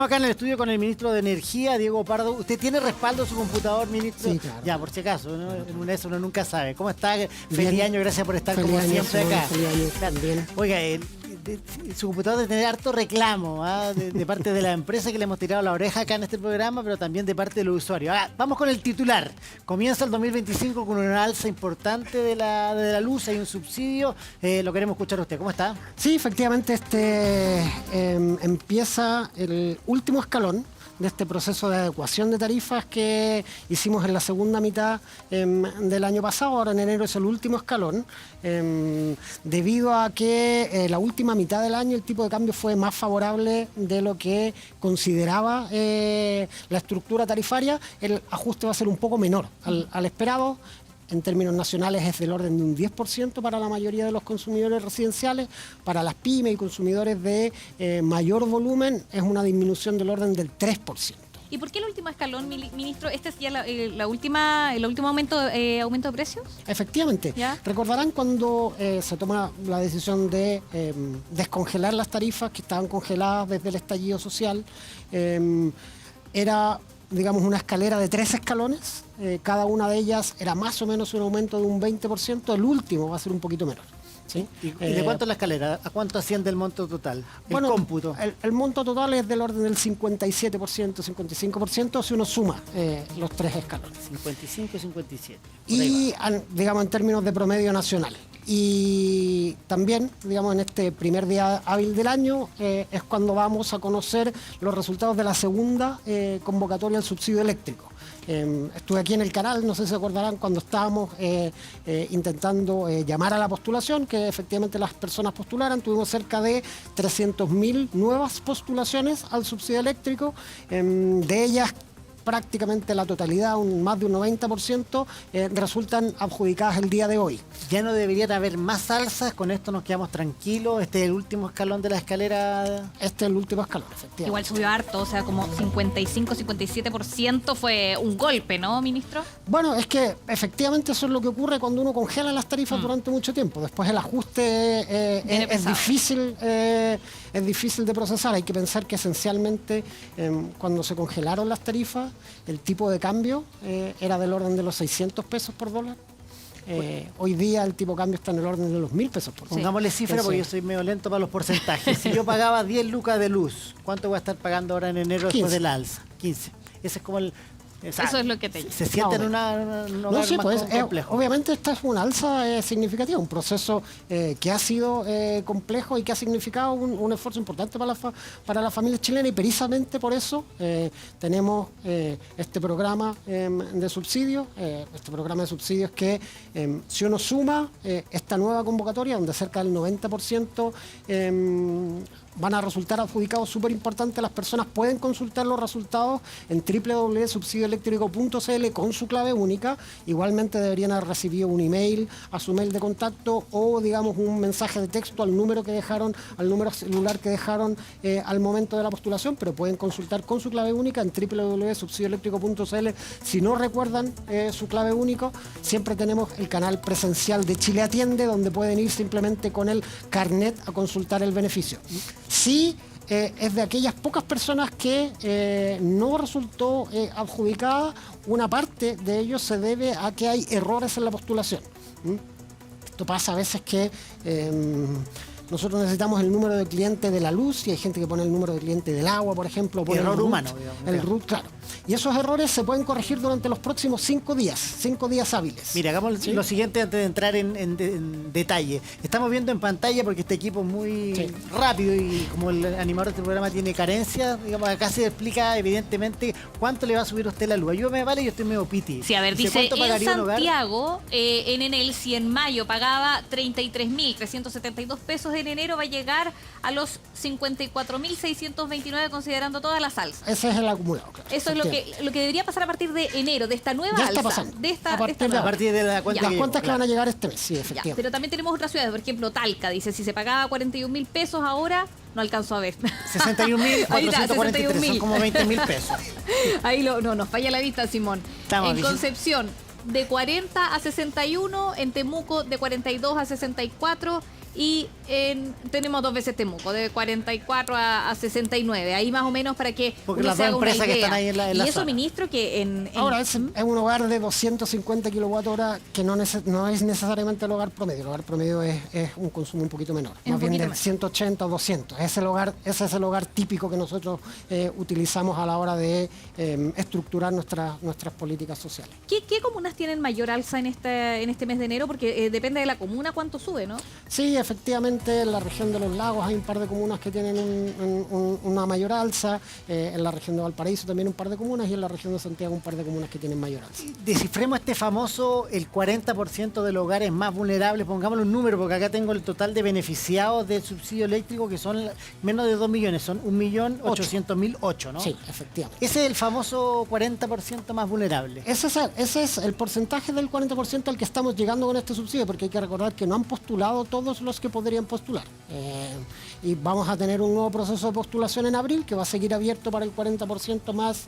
Acá en el estudio con el ministro de Energía, Diego Pardo. ¿Usted tiene respaldo en su computador, ministro? Sí, claro. Ya, por si acaso, ¿no? En una eso uno nunca sabe. ¿Cómo está? Feliz Bien. año, gracias por estar Feliz como año, siempre Simón, acá. feliz año también. Oiga, su computador debe tener harto reclamo de parte de la empresa que le hemos tirado la oreja acá en este programa, pero también de parte de los usuarios. Ahora, vamos con el titular. Comienza el 2025 con una alza importante de la luz, hay un subsidio. Lo queremos escuchar a usted. ¿Cómo está? Sí, efectivamente, empieza el último escalón de este proceso de adecuación de tarifas que hicimos en la segunda mitad del año pasado. Ahora en enero es el último escalón, debido a que la última mitad del año el tipo de cambio fue más favorable de lo que consideraba la estructura tarifaria. El ajuste va a ser un poco menor al esperado. En términos nacionales es del orden de un 10% para la mayoría de los consumidores residenciales. Para las pymes y consumidores de mayor volumen es una disminución del orden del 3%. ¿Y por qué el último escalón, ministro? ¿Este es ya el último aumento de precios? Efectivamente. ¿Ya? Recordarán cuando se toma la decisión de descongelar las tarifas que estaban congeladas desde el estallido social. Era, digamos, una escalera de 3 escalones. Cada una de ellas era más o menos un aumento de un 20%. El último va a ser un poquito menor. ¿Sí? ¿Y de cuánto es la escalera? ¿A cuánto asciende el monto total? El cómputo. El monto total es del orden del 57%, 55% si uno suma los 3 escalones. 55 y 57. Y, digamos, en términos de promedio nacional. Y también, digamos, en este primer día hábil del año es cuando vamos a conocer los resultados de la segunda convocatoria al subsidio eléctrico. Estuve aquí en el canal, no sé si se acordarán, cuando estábamos intentando llamar a la postulación, que efectivamente las personas postularan. Tuvimos cerca de 300.000 nuevas postulaciones al subsidio eléctrico, de ellas prácticamente la totalidad, más de un 90%, resultan adjudicadas el día de hoy. Ya no deberían haber más alzas, con esto nos quedamos tranquilos. Este es el último escalón de la escalera. Este es el último escalón, efectivamente. Igual subió harto, o sea, como 55-57% fue un golpe, ¿no, ministro? Bueno, es que efectivamente eso es lo que ocurre cuando uno congela las tarifas durante mucho tiempo. Después el ajuste es difícil de procesar. Hay que pensar que esencialmente cuando se congelaron las tarifas, el tipo de cambio era del orden de los 600 pesos por dólar. Hoy día el tipo de cambio está en el orden de los 1.000 pesos por dólar. Pongámosle cifra porque yo soy medio lento para los porcentajes. Si yo pagaba 10 lucas de luz, ¿cuánto voy a estar pagando ahora en enero 15. Después del alza? 15. Ese es como el... Eso es lo que te digo. Se siente en un hogar sí, más pues, complejo. obviamente esta es una alza significativa, un proceso que ha sido complejo y que ha significado un esfuerzo importante para las familias chilenas, y precisamente por eso tenemos este programa de subsidios. Este programa de subsidios que si uno suma esta nueva convocatoria, donde cerca del 90% van a resultar adjudicados, súper importante. Las personas pueden consultar los resultados en www.subsidioeléctrico.cl con su clave única. Igualmente deberían haber recibido un email a su mail de contacto o, digamos, un mensaje de texto al número celular que dejaron al momento de la postulación, pero pueden consultar con su clave única en www.subsidioeléctrico.cl. Si no recuerdan su clave única, siempre tenemos el canal presencial de Chile Atiende, donde pueden ir simplemente con el carnet a consultar el beneficio. Sí, es de aquellas pocas personas que no resultó adjudicada. Una parte de ello se debe a que hay errores en la postulación. Esto pasa a veces que nosotros necesitamos el número de cliente de la luz y hay gente que pone el número de cliente del agua, por ejemplo. Pone error el root, humano, digamos. El root, claro. Y esos errores se pueden corregir durante los próximos 5 días hábiles. Mira, hagamos lo siguiente antes de entrar en detalle. Estamos viendo en pantalla, porque este equipo es muy rápido y como el animador de este programa tiene carencias, digamos, acá se explica evidentemente cuánto le va a subir a usted la luz. Ayúdame, vale, yo estoy medio piti. Sí, a ver, dice, ¿cuánto en pagaría un hogar? Santiago, en Enel, si en mayo pagaba 33.372 pesos, en enero va a llegar a los 54.629 considerando todas las alzas. Ese es el acumulado, claro. Eso es lo que debería pasar a partir de enero, de esta nueva Ya alza. está pasando. A partir de la cuenta Las que cuentas llevo, que van a claro. llegar este mes, sí, Ya, efectivamente. pero también tenemos otras ciudades, por ejemplo, Talca, dice, si se pagaba 41.000 pesos ahora, no alcanzo a ver. 61.443, son como 20.000 pesos. Ahí nos falla la vista, Simón. Estamos en diciendo. Concepción, de 40 a 61, en Temuco de 42 a 64, y tenemos 2 veces Temuco, de 44 a 69. Ahí más o menos para que Porque uno las se dos haga una empresas que idea. están ahí en la y eso, zona. ministro, que Ahora, es un hogar de 250 kWh que no es necesariamente el hogar promedio. El hogar promedio es un consumo un poquito menor, Un más bien poquito de menos. 180 o 200. Ese es el hogar típico que nosotros utilizamos a la hora de estructurar nuestras políticas sociales. ¿Qué comunas tienen mayor alza en este mes de enero? Porque depende de la comuna cuánto sube, ¿no? Sí, efectivamente, en la región de Los Lagos hay un par de comunas que tienen una mayor alza, en la región de Valparaíso también un par de comunas y en la región de Santiago un par de comunas que tienen mayor alza. Descifremos este famoso, el 40% de los hogares más vulnerables, pongámosle un número, porque acá tengo el total de beneficiados del subsidio eléctrico, que son menos de 2 millones, son 1.800.008, ¿no? Sí, efectivamente. Ese es el famoso 40% más vulnerable. Ese es el porcentaje del 40% al que estamos llegando con este subsidio, porque hay que recordar que no han postulado todos los que podrían postular. Y vamos a tener un nuevo proceso de postulación en abril que va a seguir abierto para el 40% más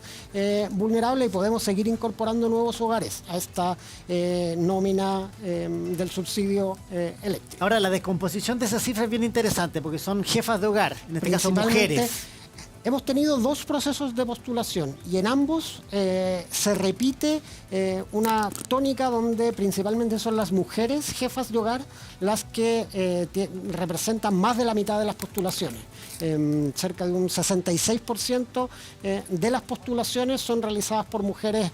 vulnerable y podemos seguir incorporando nuevos hogares a esta nómina del subsidio eléctrico. Ahora, la descomposición de esa cifra es bien interesante, porque son jefas de hogar, en este caso Principalmente, mujeres. hemos tenido 2 procesos de postulación y en ambos se repite una tónica donde principalmente son las mujeres jefas de hogar las que representan más de la mitad de las postulaciones. Cerca de un 66% de las postulaciones son realizadas por mujeres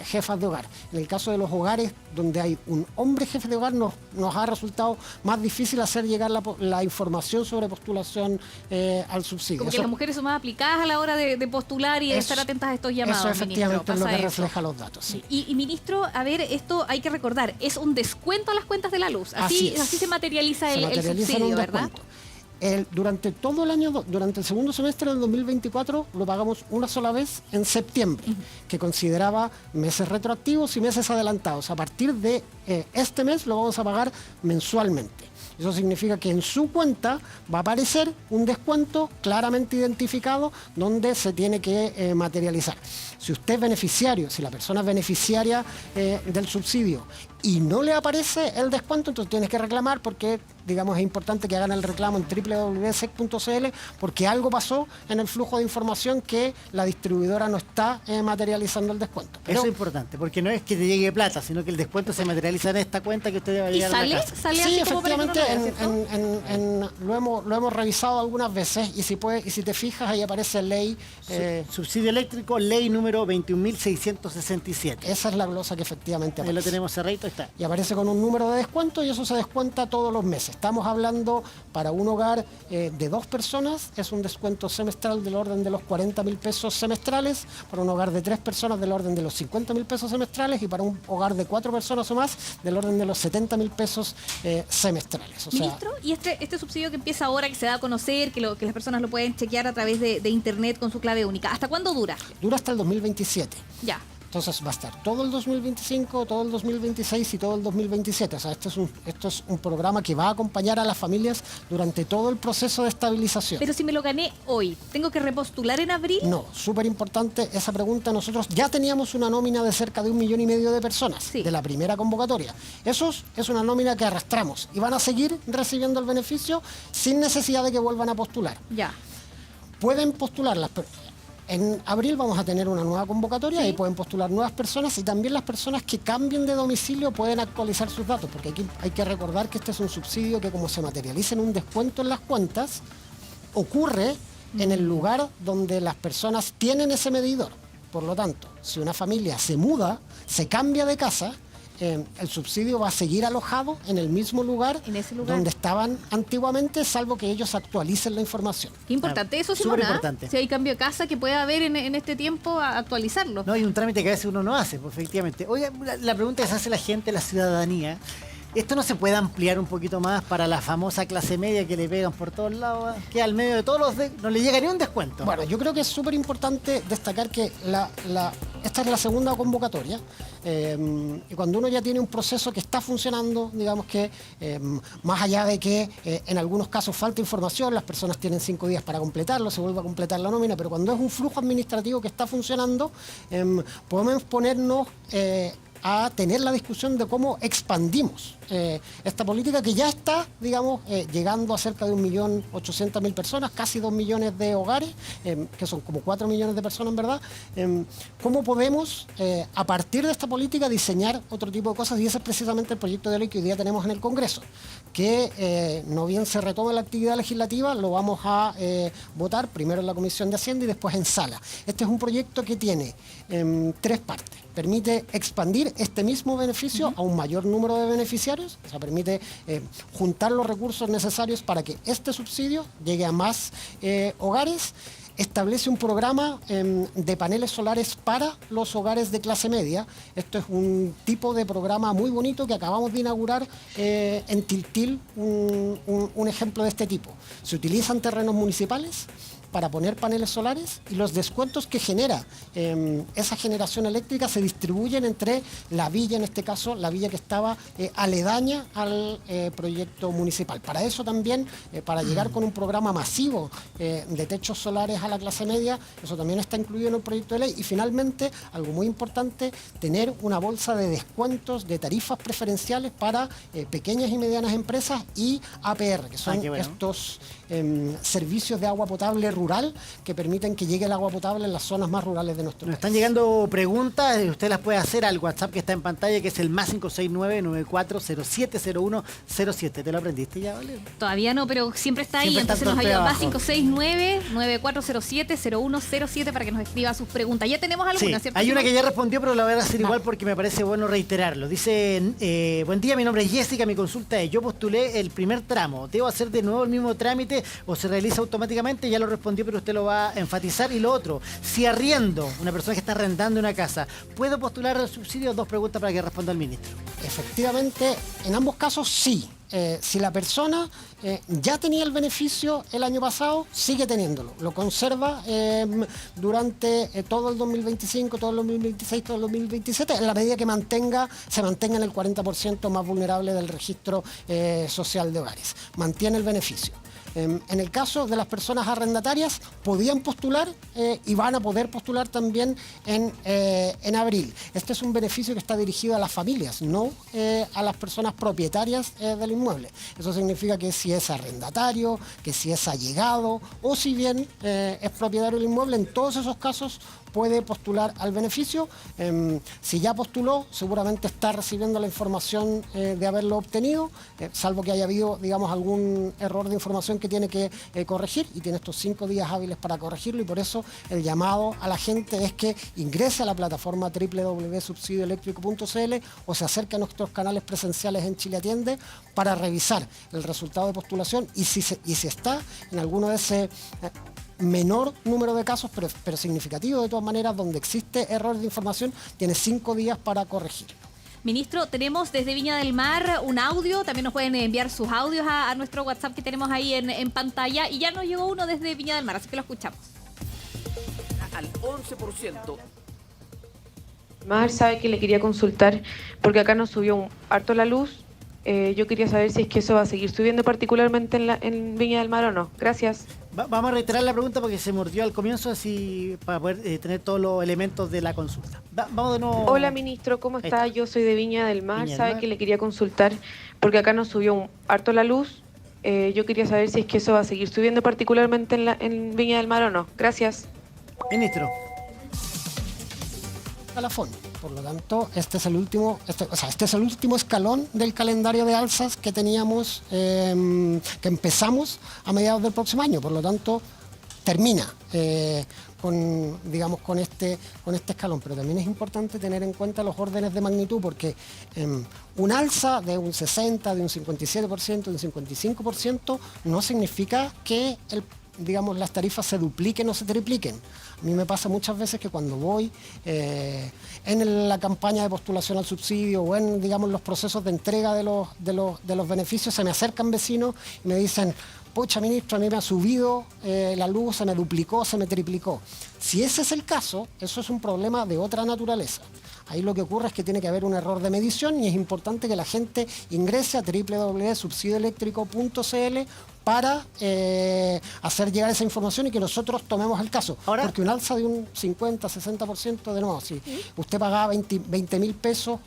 jefas de hogar. En el caso de los hogares donde hay un hombre jefe de hogar nos ha resultado más difícil hacer llegar la información sobre postulación al subsidio. Como que las mujeres son más aplicadas a la hora de postular y de estar atentas a estos llamados. Eso efectivamente ministro, es lo pasa que eso. refleja los datos, sí. Y ministro, a ver, esto hay que recordar, es un descuento a las cuentas de la luz. Así se materializa Se el materializa en subsidio, un ¿verdad? descuento. Durante todo el año, durante el segundo semestre del 2024, lo pagamos una sola vez en septiembre, que consideraba meses retroactivos y meses adelantados. A partir de este mes lo vamos a pagar mensualmente. Eso significa que en su cuenta va a aparecer un descuento claramente identificado donde se tiene que materializar. Si usted es beneficiario, si la persona es beneficiaria del subsidio y no le aparece el descuento, entonces tienes que reclamar porque, digamos, es importante que hagan el reclamo en www.sec.cl porque algo pasó en el flujo de información que la distribuidora no está materializando el descuento. Pero Eso es importante, porque no es que te llegue plata, sino que el descuento se materializa en esta cuenta que usted va a ¿Y llegar a sale? la casa. ¿Sale sí, así como para que uno efectivamente, lo vea, ¿cierto? lo hemos revisado algunas veces y si te fijas ahí aparece ley, Subsidio eléctrico, ley número 21.667. esa es la glosa que efectivamente Ahí lo aparece. tenemos cerradito, ahí está. Y aparece con un número de descuento y eso se descuenta todos los meses. Estamos hablando para un hogar de 2 personas, es un descuento semestral del orden de los 40.000 pesos semestrales, para un hogar de 3 personas del orden de los 50.000 pesos semestrales y para un hogar de 4 personas o más del orden de los 70.000 pesos semestrales. O sea, Ministro, y este subsidio que empieza ahora, que se da a conocer, que las personas lo pueden chequear a través de internet con su clave única, ¿hasta cuándo dura? dura hasta el 2027. Ya. Entonces va a estar todo el 2025, todo el 2026 y todo el 2027. O sea, esto es un programa que va a acompañar a las familias durante todo el proceso de estabilización. Pero si me lo gané hoy, ¿tengo que repostular en abril? No, súper importante esa pregunta. Nosotros ya teníamos una nómina de cerca de 1,5 millones de personas Sí. de la primera convocatoria. Eso es una nómina que arrastramos y van a seguir recibiendo el beneficio sin necesidad de que vuelvan a postular. Ya. Pueden postular en abril vamos a tener una nueva convocatoria Sí. y pueden postular nuevas personas y también las personas que cambien de domicilio pueden actualizar sus datos, porque hay que recordar que este es un subsidio que como se materializa en un descuento en las cuentas, ocurre en el lugar donde las personas tienen ese medidor. Por lo tanto, si una familia se muda, se cambia de casa, el subsidio va a seguir alojado en el mismo lugar, En ese lugar. donde estaban antiguamente, salvo que ellos actualicen la información. Qué importante eso, Súper Simona. importante. Si hay cambio de casa que pueda haber en este tiempo, a actualizarlo. No hay un trámite que a veces uno no hace, pues, efectivamente. Oye, la pregunta que se hace la gente, la ciudadanía, ¿esto no se puede ampliar un poquito más para la famosa clase media que le pegan por todos lados? Que al medio de todos no le llega ni un descuento. Bueno, yo creo que es súper importante destacar que esta es la segunda convocatoria y cuando uno ya tiene un proceso que está funcionando, digamos que más allá de que en algunos casos falta información, las personas tienen 5 días para completarlo, se vuelve a completar la nómina, pero cuando es un flujo administrativo que está funcionando, podemos ponernos a tener la discusión de cómo expandimos esta política que ya está, digamos, llegando a cerca de 1.800.000 personas, casi 2 millones de hogares, que son como 4 millones de personas en verdad. ¿Cómo podemos, a partir de esta política, diseñar otro tipo de cosas? Y ese es precisamente el proyecto de ley que hoy día tenemos en el Congreso, que no bien se retome la actividad legislativa, lo vamos a votar primero en la Comisión de Hacienda y después en sala. Este es un proyecto que tiene 3 partes. Permite expandir este mismo beneficio a un mayor número de beneficiarios, o sea, permite juntar los recursos necesarios para que este subsidio llegue a más hogares. Establece un programa de paneles solares para los hogares de clase media. Esto es un tipo de programa muy bonito que acabamos de inaugurar en Tiltil, un ejemplo de este tipo. Se utilizan terrenos municipales para poner paneles solares y los descuentos que genera esa generación eléctrica se distribuyen entre la villa, en este caso la villa que estaba aledaña al proyecto municipal. Para eso también, para llegar con un programa masivo de techos solares a la clase media, eso también está incluido en el proyecto de ley. Y finalmente, algo muy importante, tener una bolsa de descuentos, de tarifas preferenciales para pequeñas y medianas empresas y APR, que son estos servicios de agua potable rural que permiten que llegue el agua potable en las zonas más rurales de nuestro país. Nos están llegando preguntas, usted las puede hacer al WhatsApp que está en pantalla, que es el más 569-9407-0107. ¿Te lo aprendiste ya, vale? Todavía no, pero siempre está ahí, Siempre está entonces nos ayuda. Más abajo. 569-9407-0107 para que nos escriba sus preguntas. Ya tenemos algunas, Sí, ¿cierto? hay una Simón? que ya respondió, pero la voy a hacer igual porque me parece bueno reiterarlo. Dice, buen día, mi nombre es Jessica, mi consulta es, yo postulé el primer tramo, ¿debo hacer de nuevo el mismo trámite o se realiza automáticamente? Ya lo respondió, pero usted lo va a enfatizar. Y lo otro, si arriendo, una persona que está arrendando una casa, ¿puedo postular el subsidio? 2 preguntas para que responda el ministro. Efectivamente, en ambos casos sí. Si la persona ya tenía el beneficio el año pasado, sigue teniéndolo. Lo conserva durante todo el 2025, todo el 2026, todo el 2027, en la medida que se mantenga en el 40% más vulnerable del registro social de hogares. Mantiene el beneficio. En el caso de las personas arrendatarias, podían postular y van a poder postular también en abril. Este es un beneficio que está dirigido a las familias, no a las personas propietarias del inmueble. Eso significa que si es arrendatario, que si es allegado o si bien es propietario del inmueble, en todos esos casos puede postular al beneficio. Si ya postuló, seguramente está recibiendo la información de haberlo obtenido, salvo que haya habido, digamos, algún error de información que tiene que corregir, y tiene estos 5 días hábiles para corregirlo. Y por eso el llamado a la gente es que ingrese a la plataforma www.subsidioeléctrico.cl o se acerque a nuestros canales presenciales en Chile Atiende para revisar el resultado de postulación y si está en alguno de ese menor número de casos, pero significativo de todas maneras, donde existe error de información, tiene 5 días para corregirlo. Ministro, tenemos desde Viña del Mar un audio, también nos pueden enviar sus audios a nuestro WhatsApp que tenemos ahí en pantalla, y ya nos llegó uno desde Viña del Mar, así que lo escuchamos. Al 11%. Mar, sabe que le quería consultar, porque acá nos subió harto la luz. Yo quería saber si es que eso va a seguir subiendo particularmente en Viña del Mar o no. Gracias. Vamos a reiterar la pregunta porque se mordió al comienzo, así para poder tener todos los elementos de la consulta. Vamos de nuevo. Hola, ministro, ¿cómo Ahí está? Yo soy de Viña del Mar. Viña del Sabe Mar. que le quería consultar, porque acá nos subió harto la luz. Yo quería saber si es que eso va a seguir subiendo particularmente en Viña del Mar o no. Gracias. Ministro. Calafón. Por lo tanto, este es el último escalón del calendario de alzas que teníamos, que empezamos a mediados del próximo año. Por lo tanto, termina con este escalón. Pero también es importante tener en cuenta los órdenes de magnitud, porque un alza de un 60%, de un 57%, de un 55% no significa que las tarifas se dupliquen o se tripliquen. A mí me pasa muchas veces que cuando voy en la campaña de postulación al subsidio o en, los procesos de entrega de los beneficios, se me acercan vecinos y me dicen: pucha, ministro, a mí me ha subido la luz, se me duplicó, se me triplicó. Si ese es el caso, eso es un problema de otra naturaleza. Ahí lo que ocurre es que tiene que haber un error de medición y es importante que la gente ingrese a www.subsidioeléctrico.cl para hacer llegar esa información y que nosotros tomemos el caso. Ahora, porque un alza de un 50-60%, de nuevo, si usted pagaba 20.000 pesos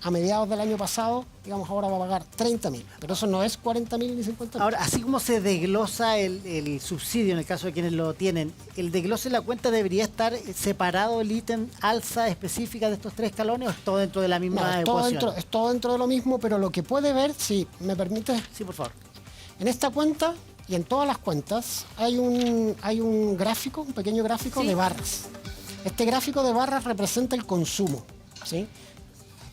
a mediados del año pasado, digamos, ahora va a pagar 30.000. Pero eso no es 40.000 ni 50.000. ahora, así como se desglosa el subsidio en el caso de quienes lo tienen, ¿el desglose en la cuenta debería estar separado el ítem alza específica de estos 3 escalones o es todo dentro de la misma No, ecuación? es todo dentro de lo mismo, pero lo que puede ver, si me permite, Sí, por favor. en esta cuenta y en todas las cuentas hay un gráfico, un pequeño gráfico Sí. de barras. Este gráfico de barras representa el consumo, ¿sí?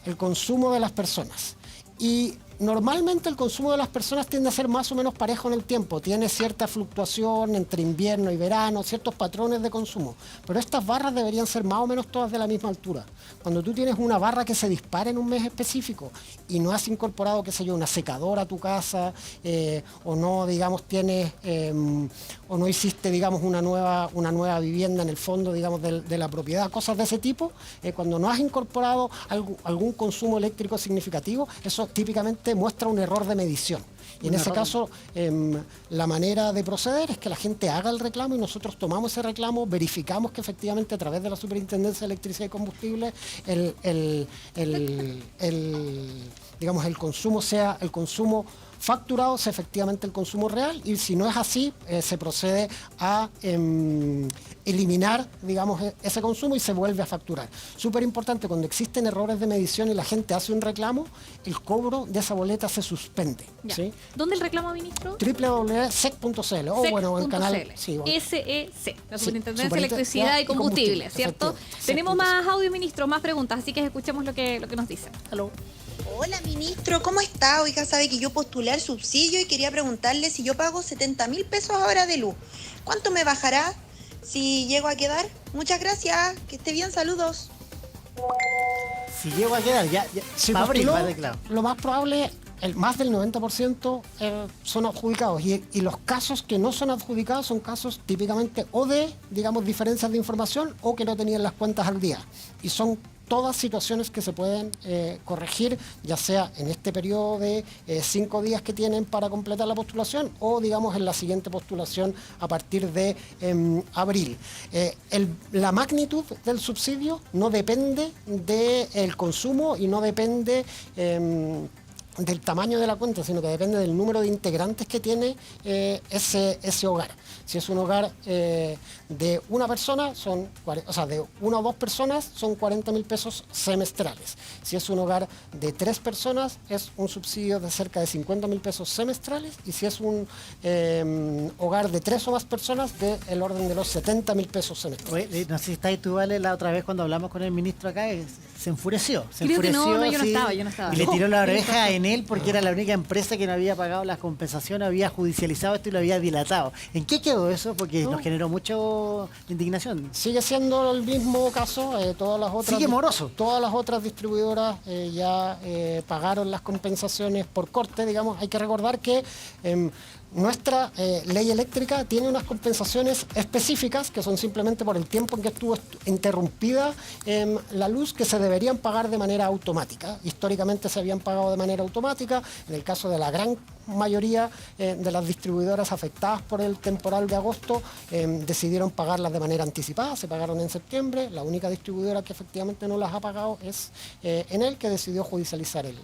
El consumo de las personas. Y normalmente el consumo de las personas tiende a ser más o menos parejo en el tiempo. Tiene cierta fluctuación entre invierno y verano, ciertos patrones de consumo. Pero estas barras deberían ser más o menos todas de la misma altura. Cuando tú tienes una barra que se dispara en un mes específico y no has incorporado, qué sé yo, una secadora a tu casa, o no, digamos, tienes, o no hiciste, digamos, una nueva vivienda en el fondo, digamos, de la propiedad, cosas de ese tipo, cuando no has incorporado algún consumo eléctrico significativo, eso típicamente muestra un error de medición. Y en ese caso, la manera de proceder es que la gente haga el reclamo y nosotros tomamos ese reclamo, verificamos que efectivamente a través de la Superintendencia de Electricidad y Combustible digamos, el consumo sea el consumo facturado, sea efectivamente el consumo real, y si no es así, se procede a eliminar, digamos, ese consumo y se vuelve a facturar. Súper importante, cuando existen errores de medición y la gente hace un reclamo, el cobro de esa boleta se suspende. Ya. ¿Sí? ¿Dónde el reclamo, ministro? www.sec.cl o bueno, el canal SEC, bueno. SEC, la Sí, Superintendencia de Electricidad y Combustible, ¿cierto? efectivamente. Tenemos más audio, ministro, más preguntas, así que escuchemos lo que nos dicen. Aló. Hola ministro, ¿cómo está? Oiga, sabe que yo postulé al subsidio y quería preguntarle si yo pago 70.000 pesos ahora de luz. ¿Cuánto me bajará si llego a quedar? Muchas gracias, que esté bien, saludos. Si llego a quedar, ya Si para abril, postuló, más de claro. lo más probable, más del 90% son adjudicados y los casos que no son adjudicados son casos típicamente o de, digamos, diferencias de información o que no tenían las cuentas al día. Y son todas situaciones que se pueden corregir, ya sea en este periodo de 5 días que tienen para completar la postulación o, digamos, en la siguiente postulación a partir de abril. La magnitud del subsidio no depende del consumo y no depende del tamaño de la cuenta, sino que depende del número de integrantes que tiene ese hogar. Si es un hogar de una persona, de una o dos personas, son 40.000 pesos semestrales. Si es un hogar de 3 personas, es un subsidio de cerca de 50.000 pesos semestrales. Y si es un hogar de 3 o más personas, del orden de los 70.000 pesos semestrales. Oye, no sé si estáis tú, Vale, la otra vez cuando hablamos con el ministro acá, se enfureció. Creo que no, yo no sí, estaba. Y le tiró la oreja en él porque era la única empresa que no había pagado las compensaciones, había judicializado esto y lo había dilatado. ¿En qué quedó eso? Porque nos generó mucho indignación. Sigue siendo el mismo caso, todas las otras Sigue moroso. Todas las otras distribuidoras ya pagaron las compensaciones por corte, digamos. Hay que recordar que nuestra ley eléctrica tiene unas compensaciones específicas que son simplemente por el tiempo en que estuvo interrumpida la luz, que se deberían pagar de manera automática. Históricamente se habían pagado de manera automática. En el caso de la gran mayoría de las distribuidoras afectadas por el temporal de agosto decidieron pagarlas de manera anticipada, se pagaron en septiembre. La única distribuidora que efectivamente no las ha pagado es Enel, que decidió judicializar el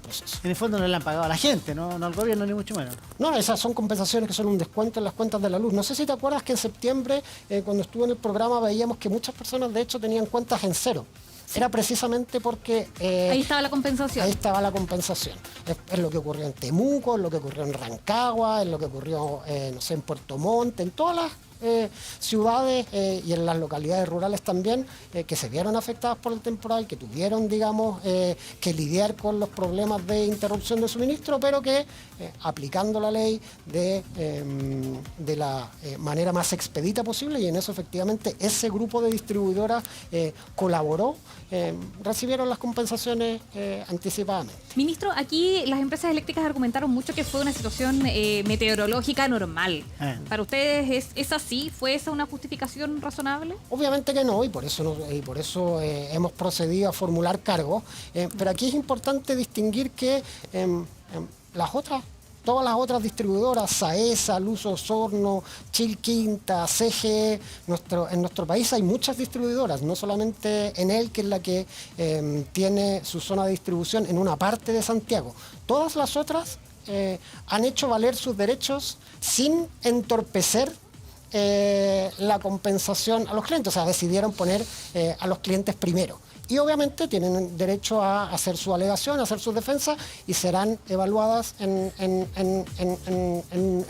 proceso. En el fondo no le han pagado a la gente, no al gobierno ni mucho menos. No, esas son compensaciones que son un descuento en las cuentas de la luz. No sé si te acuerdas que en septiembre, cuando estuve en el programa, veíamos que muchas personas de hecho tenían cuentas en cero. Era precisamente porque... ahí estaba la compensación. Ahí estaba la compensación. Es lo que ocurrió en Temuco, es lo que ocurrió en Rancagua, es lo que ocurrió, no sé, en Puerto Montt, en todas las ciudades y en las localidades rurales también, que se vieron afectadas por el temporal, que tuvieron, digamos, que lidiar con los problemas de interrupción de suministro, pero que aplicando la ley de la manera más expedita posible, y en eso efectivamente ese grupo de distribuidoras colaboró, recibieron las compensaciones anticipadamente. Ministro, aquí las empresas eléctricas argumentaron mucho que fue una situación meteorológica normal. Para ustedes es así así? ¿Fue esa una justificación razonable? Obviamente que no, y por eso, hemos procedido a formular cargos, pero aquí es importante distinguir que todas las otras distribuidoras, Saesa, Luz Osorno, Chilquinta, CGE, en nuestro país hay muchas distribuidoras, no solamente Enel, que es la que tiene su zona de distribución en una parte de Santiago. Todas las otras han hecho valer sus derechos sin entorpecer la compensación a los clientes, o sea, decidieron poner a los clientes primero. Y obviamente tienen derecho a hacer su alegación, a hacer sus defensas y serán evaluadas en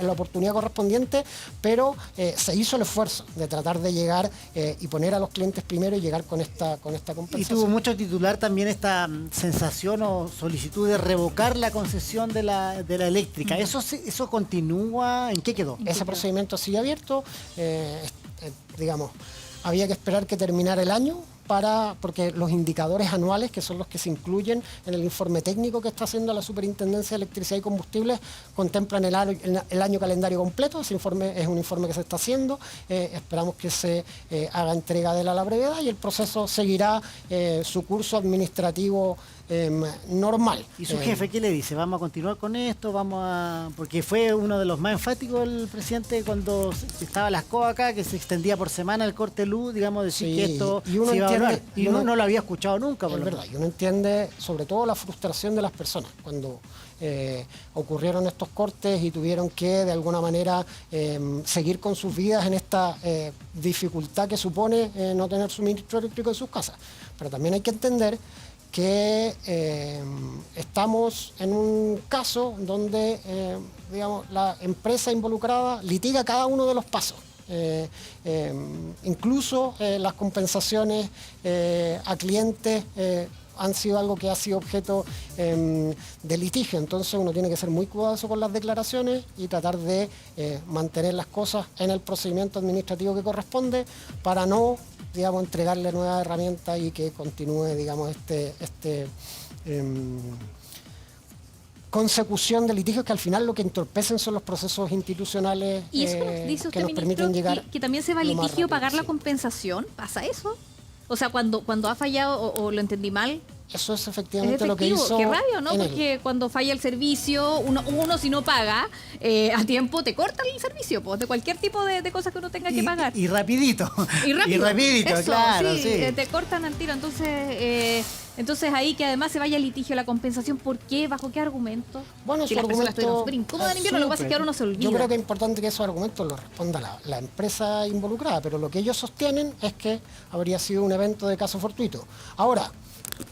la oportunidad correspondiente, pero se hizo el esfuerzo de tratar de llegar y poner a los clientes primero y llegar con esta compensación. Y tuvo mucho titular también esta sensación o solicitud de revocar la concesión de la eléctrica. ¿Eso continúa? ¿En qué quedó? Ese procedimiento sigue abierto, digamos, había que esperar que terminara el año porque los indicadores anuales, que son los que se incluyen en el informe técnico que está haciendo la Superintendencia de Electricidad y Combustibles, contemplan el año calendario completo. Ese informe es un informe que se está haciendo, esperamos que se haga entrega de él a la brevedad y el proceso seguirá su curso administrativo normal. ¿Y su jefe qué le dice? ¿Vamos a continuar con esto? Porque fue uno de los más enfáticos el presidente cuando estaba las COA acá, que se extendía por semana el corte de luz, digamos, decir que esto se iba a evaluar. Y uno no lo había escuchado nunca. Es verdad, y uno entiende sobre todo la frustración de las personas cuando ocurrieron estos cortes y tuvieron que de alguna manera seguir con sus vidas en esta dificultad que supone no tener suministro eléctrico en sus casas. Pero también hay que entender que estamos en un caso donde digamos, la empresa involucrada litiga cada uno de los pasos. Incluso las compensaciones a clientes han sido algo que ha sido objeto de litigio. Entonces uno tiene que ser muy cuidadoso con las declaraciones y tratar de mantener las cosas en el procedimiento administrativo que corresponde para no, digamos, entregarle nuevas herramientas y que continúe, digamos, consecución de litigios que al final lo que entorpecen son los procesos institucionales. ¿Y eso dice usted, que nos ministro, permiten llegar que también se va a litigio rápido, pagar la sí. compensación? ¿Pasa eso? O sea, cuando ha fallado o lo entendí mal. Eso es Es efectivamente lo que efectivo, hizo. qué rabia, ¿no? Enel. Porque cuando falla el servicio, uno si no paga a tiempo, te cortan el servicio, pues, de cualquier tipo de cosas que uno tenga que pagar. Y rapidito. Y rápido. rapidito, Eso, claro, sí. sí. Te cortan al tiro. Entonces ahí que además se vaya a litigio la compensación, ¿por qué? ¿Bajo qué argumento? Bueno, que su las personas estuvieron argumento súper incómodas en invierno, lo que pasa es que ahora uno se olvida. Yo creo que es importante que esos argumentos los responda la empresa involucrada, pero lo que ellos sostienen es que habría sido un evento de caso fortuito. Ahora,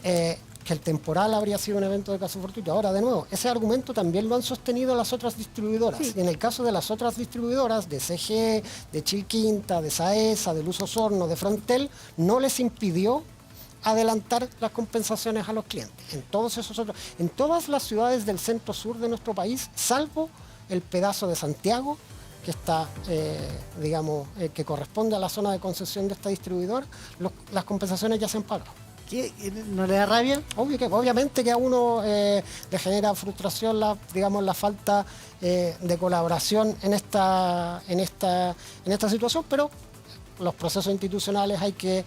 que el temporal habría sido un evento de caso fortuito. Ahora, de nuevo, ese argumento también lo han sostenido las otras distribuidoras. Sí. Y en el caso de las otras distribuidoras, de CGE, de Chilquinta, de Saesa, de Luz Osorno, de Frontel, no les impidió adelantar las compensaciones a los clientes. En todas las ciudades del centro sur de nuestro país, salvo el pedazo de Santiago, que está, que corresponde a la zona de concesión de esta distribuidora, las compensaciones ya se han pagado. ¿Qué? ¿No le da rabia? Obviamente que a uno le genera frustración la falta de colaboración en esta situación, pero los procesos institucionales hay que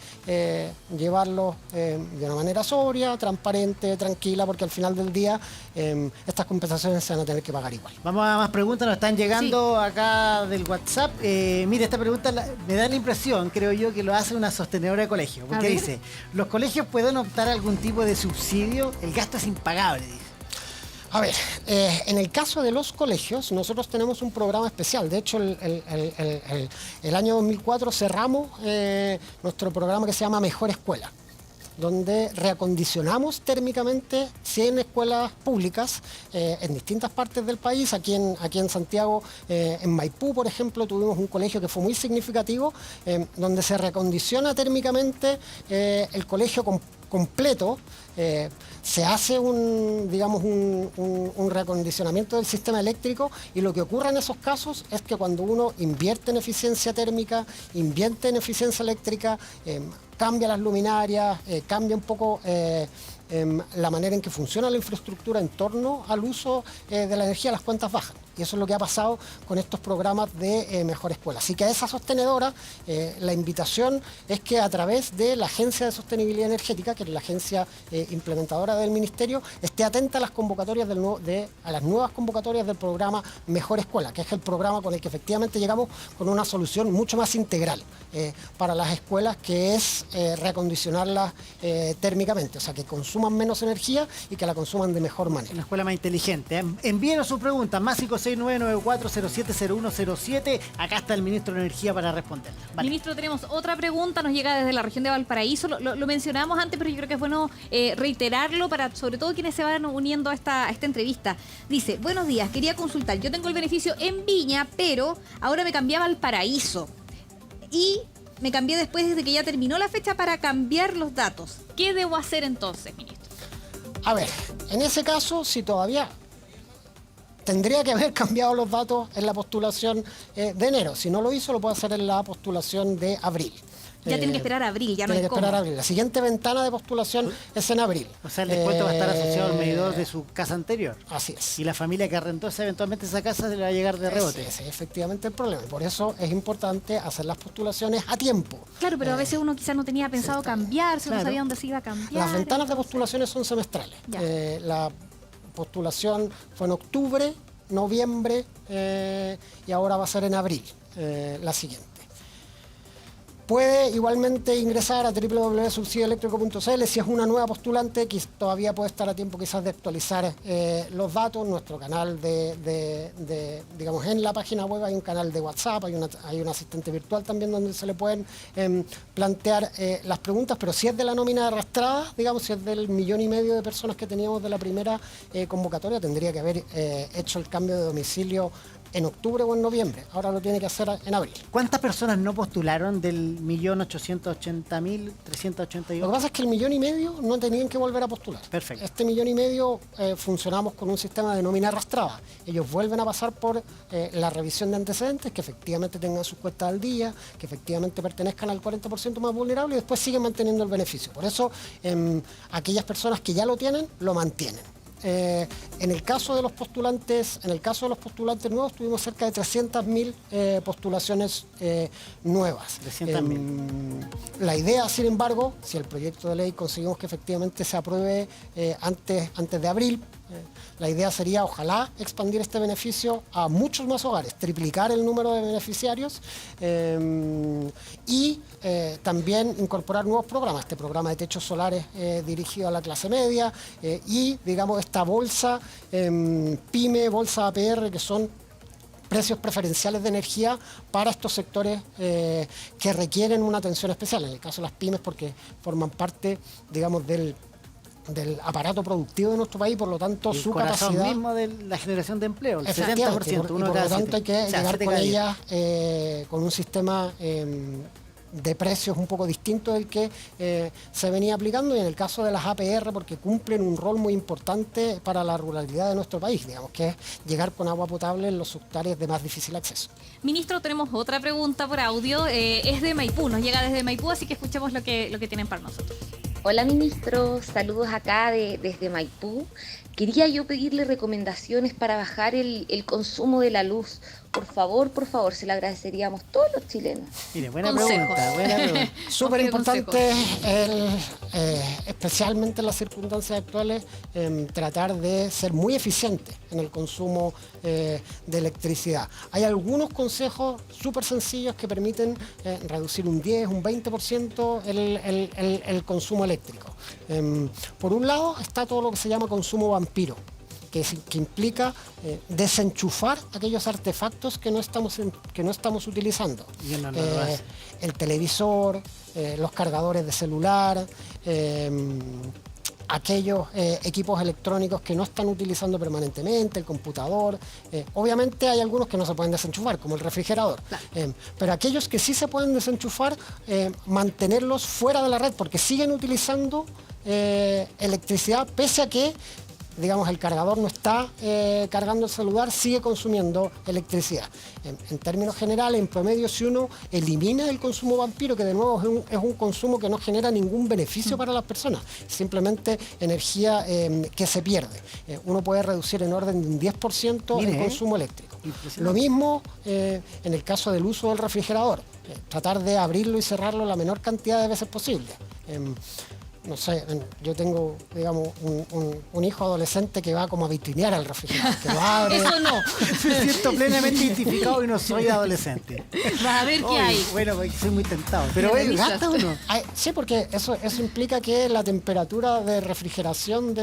llevarlos de una manera sobria, transparente, tranquila, porque al final del día estas compensaciones se van a tener que pagar igual. Vamos a más preguntas, nos están llegando acá del WhatsApp. Mire, esta pregunta me da la impresión, creo yo, que lo hace una sostenedora de colegio, porque dice, ¿los colegios pueden optar a algún tipo de subsidio? El gasto es impagable, dice. A ver, en el caso de los colegios, nosotros tenemos un programa especial. De hecho, el año 2004 cerramos nuestro programa que se llama Mejor Escuela, donde reacondicionamos térmicamente 100 escuelas públicas en distintas partes del país. Aquí en Santiago, en Maipú, por ejemplo, tuvimos un colegio que fue muy significativo, donde se reacondiciona térmicamente el colegio completo. Se hace un reacondicionamiento del sistema eléctrico y lo que ocurre en esos casos es que cuando uno invierte en eficiencia térmica, invierte en eficiencia eléctrica, cambia las luminarias, cambia un poco la manera en que funciona la infraestructura en torno al uso de la energía, las cuentas bajan. Y eso es lo que ha pasado con estos programas de Mejor Escuela. Así que a esa sostenedora, la invitación es que a través de la Agencia de Sostenibilidad Energética, que es la agencia implementadora del Ministerio, esté atenta a las convocatorias a las nuevas convocatorias del programa Mejor Escuela, que es el programa con el que efectivamente llegamos con una solución mucho más integral para las escuelas, que es reacondicionarlas térmicamente, o sea, que consuman menos energía y que la consuman de mejor manera. Una escuela más inteligente. Envíenos sus preguntas, más 56994070107. Acá está el ministro de Energía para responderla. Vale. Ministro, tenemos otra pregunta, nos llega desde la región de Valparaíso. Lo mencionamos antes, pero yo creo que es bueno reiterarlo para sobre todo quienes se van uniendo a esta entrevista. Dice, buenos días, quería consultar. Yo tengo el beneficio en Viña, pero ahora me cambié a Valparaíso. Y me cambié después de que ya terminó la fecha para cambiar los datos. ¿Qué debo hacer entonces, ministro? A ver, en ese caso, si todavía tendría que haber cambiado los datos en la postulación de enero. Si no lo hizo, lo puede hacer en la postulación de abril. Ya tiene que esperar a abril, ya no hay Tiene que esperar a abril. La siguiente ventana de postulación es en abril. O sea, el descuento va a estar asociado al medidor de su casa anterior. Así es. Y la familia que arrendó eventualmente esa casa le va a llegar de rebote. Ese es efectivamente el problema. Por eso es importante hacer las postulaciones a tiempo. Claro, pero a veces uno quizás no tenía pensado cambiarse, no sabía dónde se iba a cambiar. Las ventanas de postulaciones son semestrales. La postulación fue en octubre, noviembre y ahora va a ser en abril, la siguiente. Puede igualmente ingresar a www.subsidioeléctrico.cl si es una nueva postulante, que todavía puede estar a tiempo quizás de actualizar los datos. Nuestro canal digamos, en la página web hay un canal de WhatsApp, hay un asistente virtual también donde se le pueden plantear las preguntas, pero si es de la nómina arrastrada, digamos, si es del 1,5 millones de personas que teníamos de la primera convocatoria, tendría que haber hecho el cambio de domicilio en octubre o en noviembre. Ahora lo tiene que hacer en abril. ¿Cuántas personas no postularon del 1.880.388? Lo que pasa es que el 1,5 millones no tenían que volver a postular. Perfecto. Este 1,5 millones funcionamos con un sistema de nómina arrastrada. Ellos vuelven a pasar por la revisión de antecedentes, que efectivamente tengan sus cuentas al día, que efectivamente pertenezcan al 40% más vulnerable y después siguen manteniendo el beneficio. Por eso, aquellas personas que ya lo tienen, lo mantienen. En el caso de los postulantes nuevos, tuvimos cerca de 300.000 postulaciones nuevas. 300.000. La idea, sin embargo, si el proyecto de ley conseguimos que efectivamente se apruebe antes de abril, la idea sería, ojalá, expandir este beneficio a muchos más hogares, triplicar el número de beneficiarios y también incorporar nuevos programas, este programa de techos solares dirigido a la clase media y, digamos, esta bolsa PYME, bolsa APR, que son precios preferenciales de energía para estos sectores que requieren una atención especial. En el caso de las pymes, porque forman parte, digamos, del aparato productivo de nuestro país, por lo tanto el su corazón capacidad mismo de la generación de empleo, el 70%. Efectivamente, y por lo tanto hay que llegar con ellas con un sistema de precios un poco distinto del que se venía aplicando, y en el caso de las APR, porque cumplen un rol muy importante para la ruralidad de nuestro país, digamos, que es llegar con agua potable en los sectores de más difícil acceso. Ministro, tenemos otra pregunta por audio, es de Maipú, nos llega desde Maipú, así que escuchemos lo que tienen para nosotros. Hola ministro, saludos acá desde Maipú. Quería yo pedirle recomendaciones para bajar el consumo de la luz. Por favor, se lo agradeceríamos todos los chilenos. Mire, buena Consejos. pregunta. Súper importante, especialmente en las circunstancias actuales, tratar de ser muy eficiente en el consumo de electricidad. Hay algunos consejos súper sencillos que permiten reducir un 10, un 20% el consumo eléctrico. Por un lado está todo lo que se llama consumo vampiro, que implica desenchufar aquellos artefactos que no estamos utilizando. El televisor, los cargadores de celular, aquellos equipos electrónicos que no están utilizando permanentemente, el computador. Obviamente hay algunos que no se pueden desenchufar, como el refrigerador. Claro. Pero aquellos que sí se pueden desenchufar, mantenerlos fuera de la red, porque siguen utilizando electricidad, pese a que digamos, el cargador no está cargando el celular, sigue consumiendo electricidad. En términos generales, en promedio, si uno elimina el consumo vampiro, que de nuevo es un consumo que no genera ningún beneficio para las personas, simplemente energía que se pierde. Uno puede reducir en orden de un 10% el consumo eléctrico. Lo mismo en el caso del uso del refrigerador. Tratar de abrirlo y cerrarlo la menor cantidad de veces posible. No sé, yo tengo, digamos, un hijo adolescente que va como a vitrinear al refrigerador, que lo abre. Eso no. Me siento plenamente identificado y no soy adolescente. Vas a ver qué hay. Bueno, soy muy tentado. Pero ¿gasta o no? Sí, porque eso implica que la temperatura de refrigeración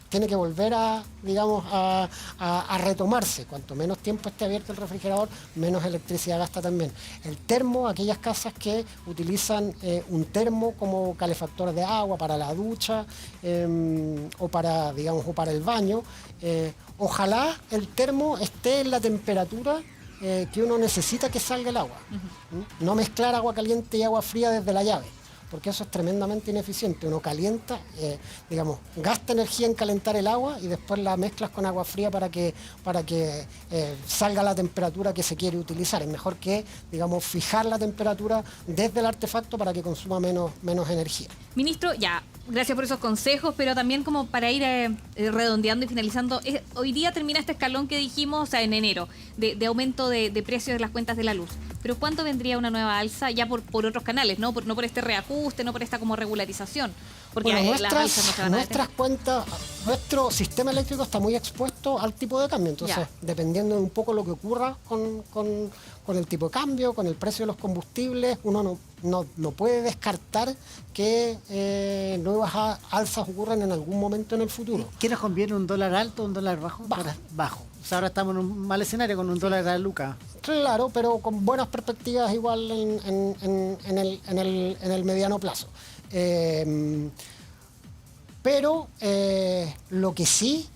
tiene que volver a, digamos, a retomarse. Cuanto menos tiempo esté abierto el refrigerador, menos electricidad gasta también. El termo, aquellas casas que utilizan un termo como calefactor de agua para la ducha o para, digamos, o para el baño, ojalá el termo esté en la temperatura que uno necesita que salga el agua. No mezclar agua caliente y agua fría desde la llave, porque eso es tremendamente ineficiente. Uno calienta, digamos, gasta energía en calentar el agua y después la mezclas con agua fría para que salga la temperatura que se quiere utilizar. Es mejor que, digamos, fijar la temperatura desde el artefacto para que consuma menos energía. Ministro, ya, gracias por esos consejos, pero también como para ir redondeando y finalizando, hoy día termina este escalón que dijimos, o sea, en enero, de aumento de precios de las cuentas de la luz. Pero ¿cuánto vendría una nueva alza ya por otros canales, no por este reajuste, no por esta como regularización? Porque bueno, las alzas no se van a nuestras cuentas, nuestro sistema eléctrico está muy expuesto al tipo de cambio. Entonces, dependiendo de un poco lo que ocurra con el tipo de cambio, con el precio de los combustibles, uno no puede descartar que nuevas alzas ocurran en algún momento en el futuro. ¿Qué nos conviene, un dólar alto o un dólar bajo? Bajo. O sea, ahora estamos en un mal escenario con un dólar a Luca. Claro, pero con buenas perspectivas igual en el mediano plazo. Pero lo que sí,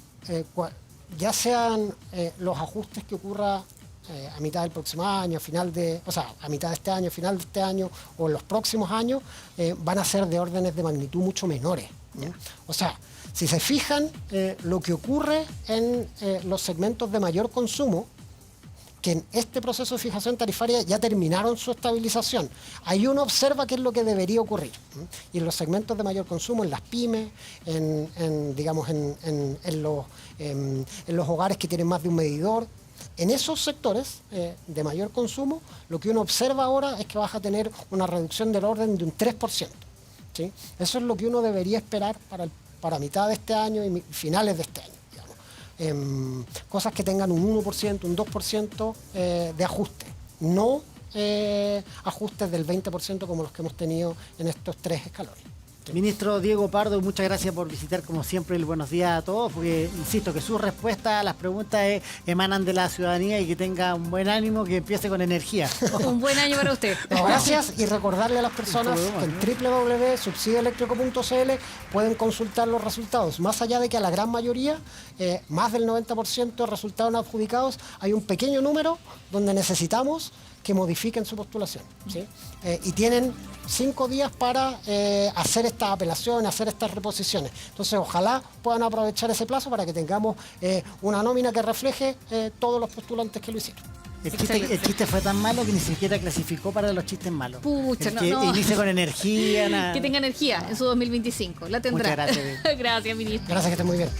ya sean los ajustes que ocurra a mitad del próximo año, a mitad de este año, final de este año o en los próximos años, van a ser de órdenes de magnitud mucho menores, ¿no? O sea, si se fijan, lo que ocurre en los segmentos de mayor consumo, que en este proceso de fijación tarifaria ya terminaron su estabilización. Ahí uno observa qué es lo que debería ocurrir. Y en los segmentos de mayor consumo, en las pymes, en los hogares que tienen más de un medidor, en esos sectores de mayor consumo, lo que uno observa ahora es que vas a tener una reducción del orden de un 3%. ¿Sí? Eso es lo que uno debería esperar para mitad de este año y finales de este año. Cosas que tengan un 1%, un 2% de ajuste, no ajustes del 20% como los que hemos tenido en estos 3 escalones. Ministro Diego Pardo, muchas gracias por visitar como siempre el Buenos Días a todos, porque insisto que sus respuestas a las preguntas emanan de la ciudadanía y que tenga un buen ánimo, que empiece con energía. Un buen año para usted. Gracias, y recordarle a las personas que en www.subsidioeléctrico.cl pueden consultar los resultados. Más allá de que a la gran mayoría, más del 90% de resultados no adjudicados, hay un pequeño número donde necesitamos que modifiquen su postulación, ¿sí? Y tienen 5 días para hacer estas apelaciones, hacer estas reposiciones. Entonces, ojalá puedan aprovechar ese plazo para que tengamos una nómina que refleje todos los postulantes que lo hicieron. El chiste fue tan malo que ni siquiera clasificó para los chistes malos. Pucha, que inicie con energía. Que tenga energía en su 2025. La tendrá. Muchas gracias. Gracias, ministro. Gracias, que estén muy bien.